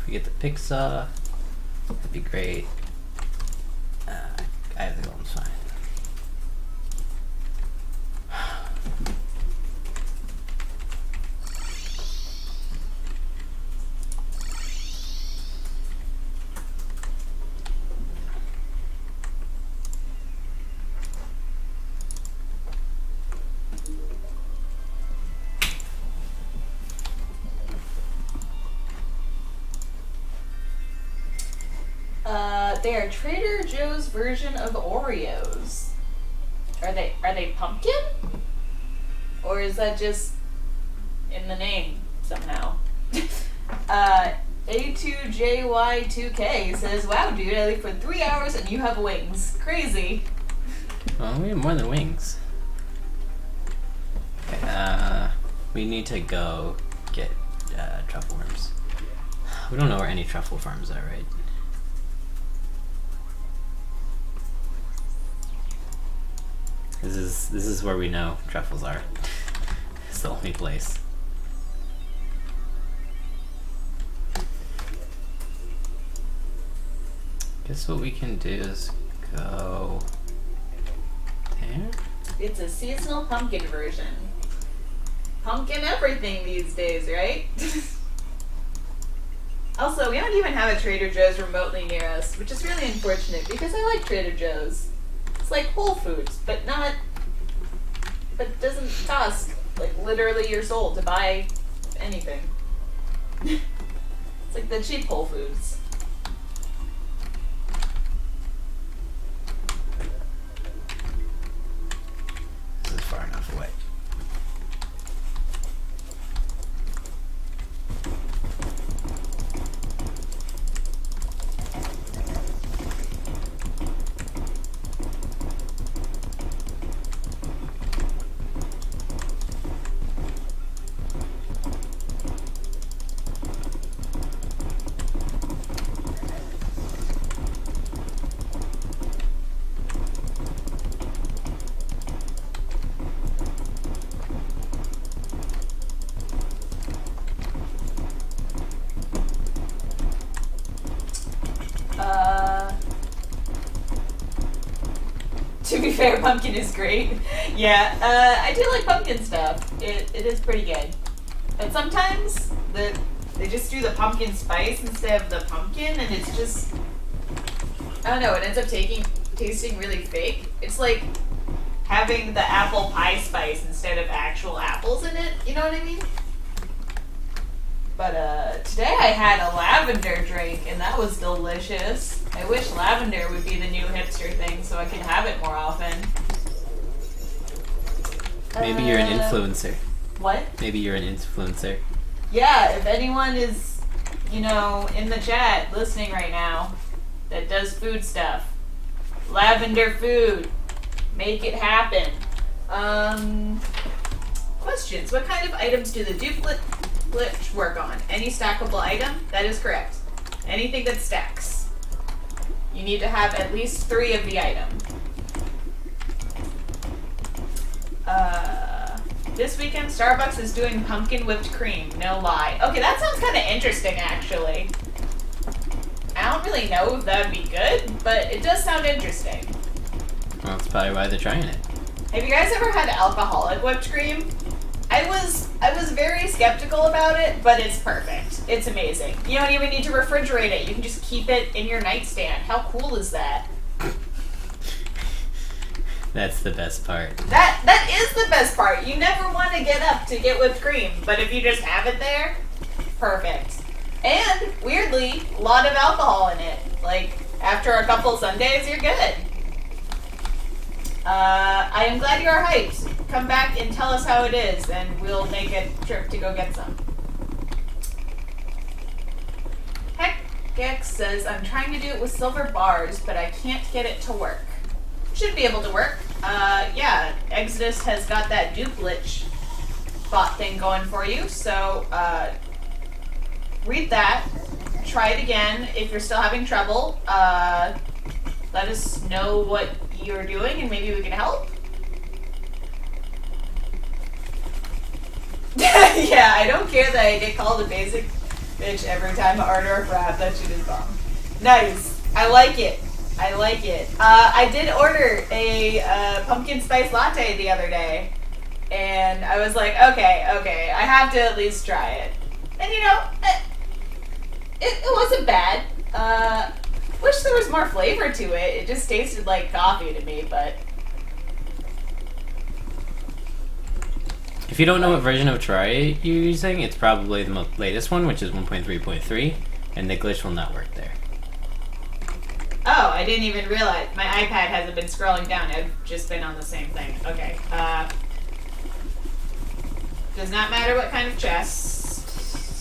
If we get the pixel, that'd be great. I have the golem's fine. They are Trader Joe's version of Oreos. Are they pumpkin? Or is that just in the name somehow? A2JY2K says, "Wow, dude, I leave for 3 hours and you have wings. Crazy." Well, we have more than wings. Okay, we need to go get truffle worms. We don't know where any truffle farms are, right? This is where we know truffles are. It's the only place. Guess what we can do is go there. It's a seasonal pumpkin version. Pumpkin everything these days, right? Also, we don't even have a Trader Joe's remotely near us, which is really unfortunate because I like Trader Joe's. It's like Whole Foods, but doesn't cost like literally your soul to buy anything. It's like the cheap Whole Foods. This is far enough away. To be fair, pumpkin is great. Yeah, I do like pumpkin stuff. It is pretty good. But sometimes they just do the pumpkin spice instead of the pumpkin, and it's just, I don't know, it ends up tasting really fake. It's like having the apple pie spice instead of actual apples in it, you know what I mean? But today I had a lavender drink, and that was delicious. I wish lavender would be the new hipster thing so I can have it more often. Maybe you're an influencer. What? Maybe you're an influencer. Yeah, if anyone is, in the chat listening right now that does food stuff, lavender food, make it happen. Questions. What kind of items do the duplicate work on? Any stackable item? That is correct. Anything that stacks. You need to have at least 3 of the item. This weekend, Starbucks is doing pumpkin whipped cream. No lie. Okay, that sounds kind of interesting, actually. I don't really know if that would be good, but it does sound interesting. Well, that's probably why they're trying it. Have you guys ever had alcoholic whipped cream? I was very skeptical about it, but it's perfect. It's amazing. You don't even need to refrigerate it. You can just keep it in your nightstand. How cool is that? That's the best part. That is the best part. You never want to get up to get whipped cream, but if you just have it there, perfect. And weirdly, a lot of alcohol in it. Like after a couple Sundays, you're good. I am glad you are hyped. Come back and tell us how it is, and we'll make a trip to go get some. Heck, Gex says, I'm trying to do it with silver bars, but I can't get it to work. Should be able to work. Yeah, Exodus has got that duplich bot thing going for you, so read that. Try it again. If you're still having trouble, let us know what you're doing, and maybe we can help. Yeah, I don't care that I get called a basic Bitch, every time I order a frap, that shit is bomb. Nice. I like it. I like it. I did order a pumpkin spice latte the other day. And I was like, okay, I have to at least try it. And you know, it wasn't bad. Wish there was more flavor to it. It just tasted like coffee to me, but... If you don't know what version of Terraria you're using, it's probably the latest one, which is 1.3.3, and the glitch will not work there. Oh, I didn't even realize. My iPad hasn't been scrolling down. I've just been on the same thing. Okay. Does not matter what kind of chest.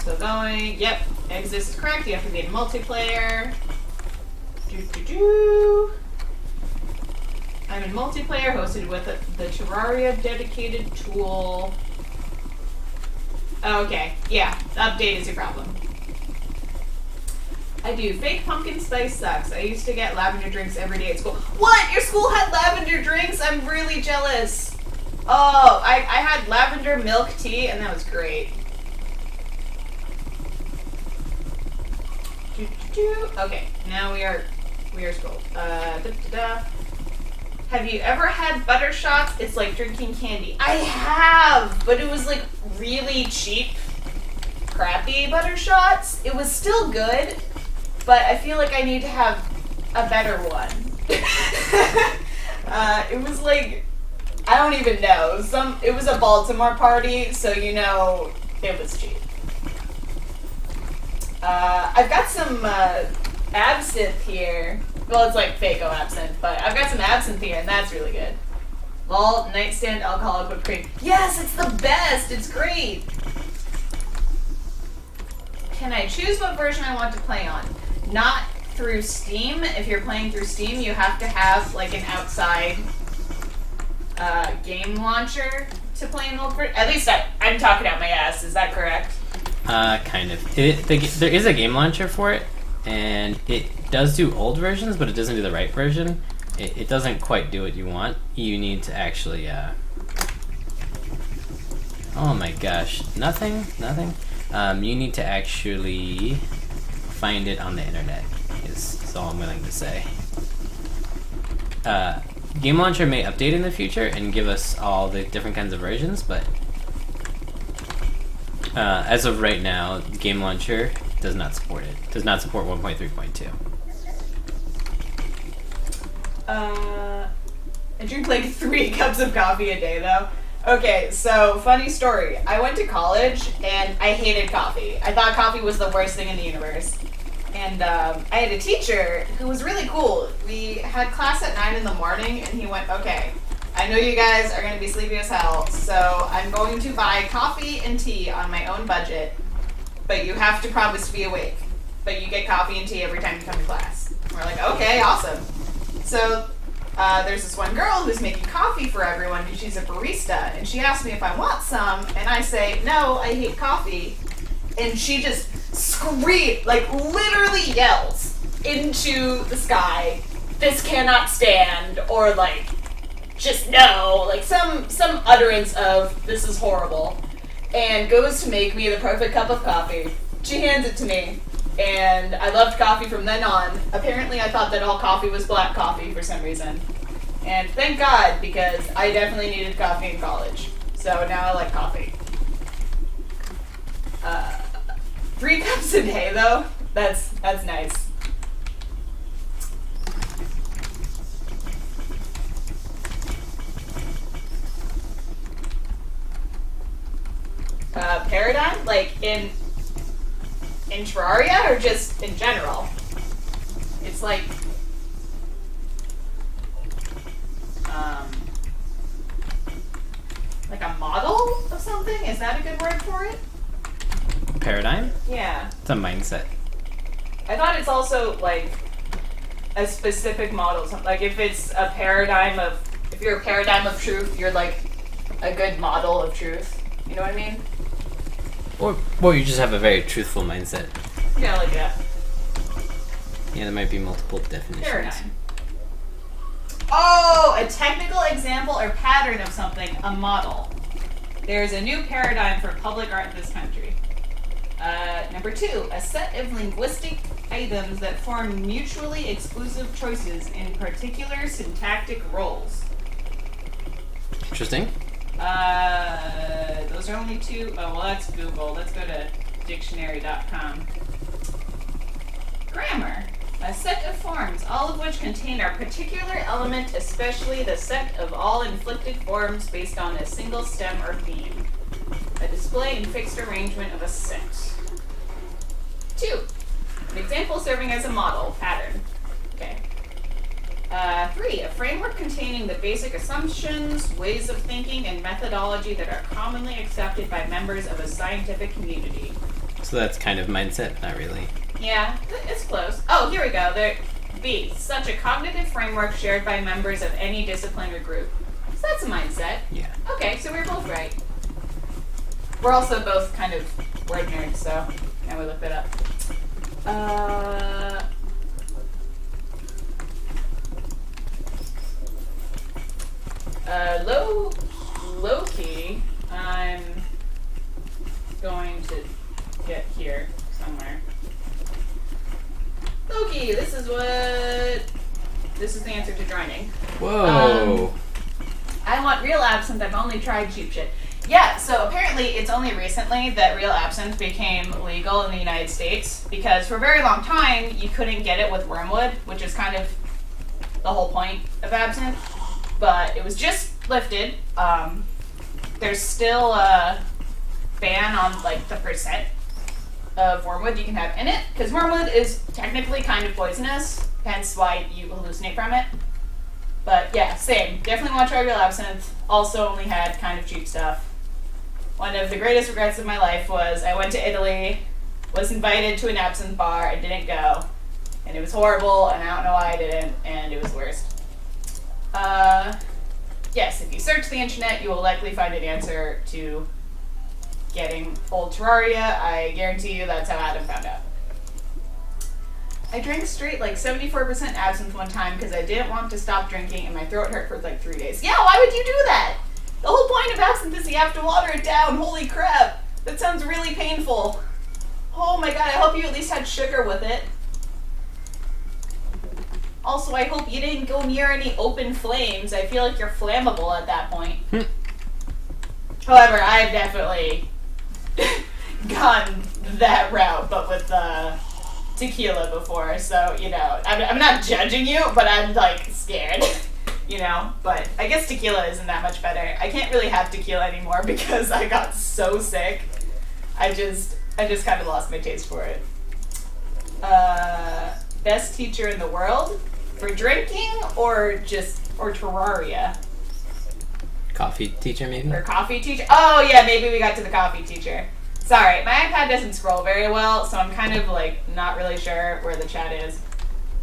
Still going. Yep. Exist is correct. You have to be in multiplayer. I'm in multiplayer hosted with the Terraria dedicated tool. Oh, okay. Yeah. The update is your problem. I do. Fake pumpkin spice sucks. I used to get lavender drinks every day at school. What? Your school had lavender drinks? I'm really jealous. Oh, I had lavender milk tea, and that was great. Okay, now we are scrolled. Have you ever had butter shots? It's like drinking candy. I have, but it was like really cheap, crappy butter shots. It was still good, but I feel like I need to have a better one. It was like, I don't even know. It was a Baltimore party, so you know it was cheap. I've got some absinthe here. Well, it's like Fako absinthe, but I've got some absinthe here, and that's really good. Vault, nightstand, alcoholic whipped cream. Yes, it's the best! It's great! Can I choose what version I want to play on? Not through Steam. If you're playing through Steam, you have to have like an outside game launcher to play in multiplayer. At least I'm talking out my ass. Is that correct? Kind of. There is a game launcher for it, and it does do old versions, but it doesn't do the right version. It doesn't quite do what you want. You need to actually, oh my gosh. Nothing? You need to actually find it on the internet, is all I'm willing to say. Game Launcher may update in the future and give us all the different kinds of versions, but as of right now, Game Launcher does not support it. Does not support 1.3.2. I drink like 3 cups of coffee a day, though. Okay, so funny story. I went to college and I hated coffee. I thought coffee was the worst thing in the universe. And I had a teacher who was really cool. We had class at 9 in the morning, and he went, okay, I know you guys are going to be sleepy as hell, so I'm going to buy coffee and tea on my own budget, but you have to promise to be awake. But you get coffee and tea every time you come to class. And we're like, okay, awesome. So there's this one girl who's making coffee for everyone, and she's a barista, and she asked me if I want some, and I say, no, I hate coffee. And she just screamed, like literally yells into the sky, this cannot stand, or like, just no, like some utterance of, this is horrible, and goes to make me the perfect cup of coffee. She hands it to me, and I loved coffee from then on. Apparently I thought that all coffee was black coffee for some reason. And thank God, because I definitely needed coffee in college. So now I like coffee. 3 cups a day, though. That's nice. Paradigm, like in Terraria, or just in general? It's like a model of something. Is that a good word for it? Paradigm? Yeah. It's a mindset. I thought it's also like a specific model. Like if it's a paradigm of, if you're a paradigm of truth, you're like a good model of truth. You know what I mean? Or you just have a very truthful mindset. Yeah, like that. Yeah, there might be multiple definitions. Paradigm. Oh, a technical example or pattern of something, a model. There's a new paradigm for public art in this country. Number 2, a set of linguistic items that form mutually exclusive choices in particular syntactic roles. Interesting. Those are only 2. Oh, well, that's Google. Let's go to dictionary.com. Grammar. A set of forms, all of which contain a particular element, especially the set of all inflected forms based on a single stem or theme. A display and fixed arrangement of a set. 2. An example serving as a model, pattern. Okay. 3. A framework containing the basic assumptions, ways of thinking, and methodology that are commonly accepted by members of a scientific community. So that's kind of mindset, not really. Yeah, it's close. Oh, here we go. B. Such a cognitive framework shared by members of any discipline or group. So that's a mindset. Yeah. Okay, so we're both right. We're also both kind of word nerds, so now we look it up. Low key, I'm going to get here somewhere. Loki, this is the answer to joining. Whoa. I want real absinthe. I've only tried cheap shit. Yeah, so apparently it's only recently that real absinthe became legal in the United States, because for a very long time you couldn't get it with wormwood, which is kind of the whole point of absinthe. But it was just lifted. There's still a ban on like the percent of wormwood you can have in it, because wormwood is technically kind of poisonous, hence why you hallucinate from it. But yeah, same. Definitely want to try real absinthe. Also only had kind of cheap stuff. One of the greatest regrets of my life was I went to Italy, was invited to an absinthe bar, I didn't go, and it was horrible, and I don't know why I didn't, and it was the worst. Yes, if you search the internet, you will likely find an answer to getting old Terraria. I guarantee you that's how Adam found out. I drank straight like 74% absinthe one time because I didn't want to stop drinking and my throat hurt for like 3 days. Yeah, why would you do that? The whole point of absinthe is you have to water it down. Holy crap. That sounds really painful. Oh my god, I hope you at least had sugar with it. Also, I hope you didn't go near any open flames. I feel like you're flammable at that point. However, I've definitely gone that route, but with tequila before, so, you know, I'm not judging you, but I'm, like, scared, you know? But I guess tequila isn't that much better. I can't really have tequila anymore because I got so sick. I just kind of lost my taste for it. Best teacher in the world? For drinking or Terraria? Coffee teacher, maybe? Or coffee teacher? Oh, yeah, maybe we got to the coffee teacher. Sorry, my iPad doesn't scroll very well, so I'm kind of, like, not really sure where the chat is.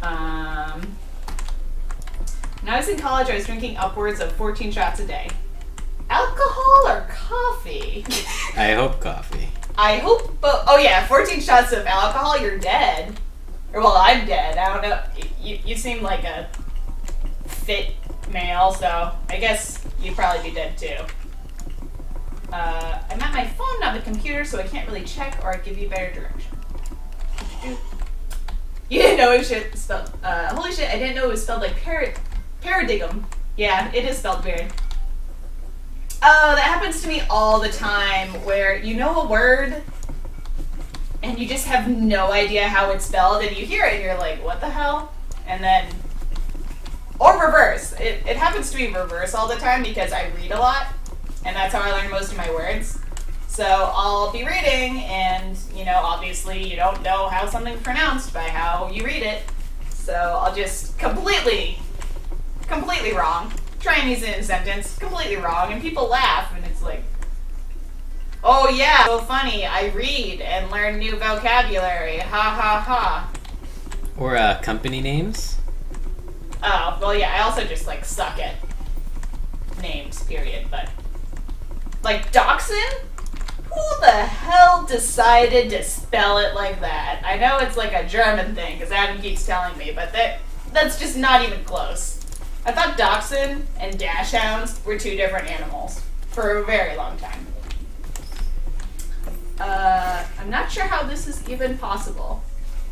When I was in college, I was drinking upwards of 14 shots a day. Alcohol or coffee? I hope coffee. I hope, oh yeah, 14 shots of alcohol, you're dead. Or, well, I'm dead. I don't know. You seem like a fit male, so I guess you'd probably be dead too. I'm at my phone, not the computer, so I can't really check or give you better direction. You didn't know it was spelled. Holy shit! I didn't know it was spelled like paradigm. Yeah, it is spelled weird. Oh, that happens to me all the time. Where you know a word, and you just have no idea how it's spelled, and you hear it, and you're like, "What the hell?" And then, or reverse. It happens to be reverse all the time because I read a lot. And that's how I learn most of my words. So I'll be reading, and, you know, obviously you don't know how something's pronounced by how you read it. So I'll just completely wrong. Try and use it in a sentence, completely wrong, and people laugh, and it's like, oh yeah, so funny, I read and learn new vocabulary, ha ha ha. Or company names? Oh, well yeah, I also just, like, suck at names, period, but... Like, Dachshund? Who the hell decided to spell it like that? I know it's like a German thing, because Adam keeps telling me, but that's just not even close. I thought Dachshund and Dachshunds were two different animals for a very long time. I'm not sure how this is even possible.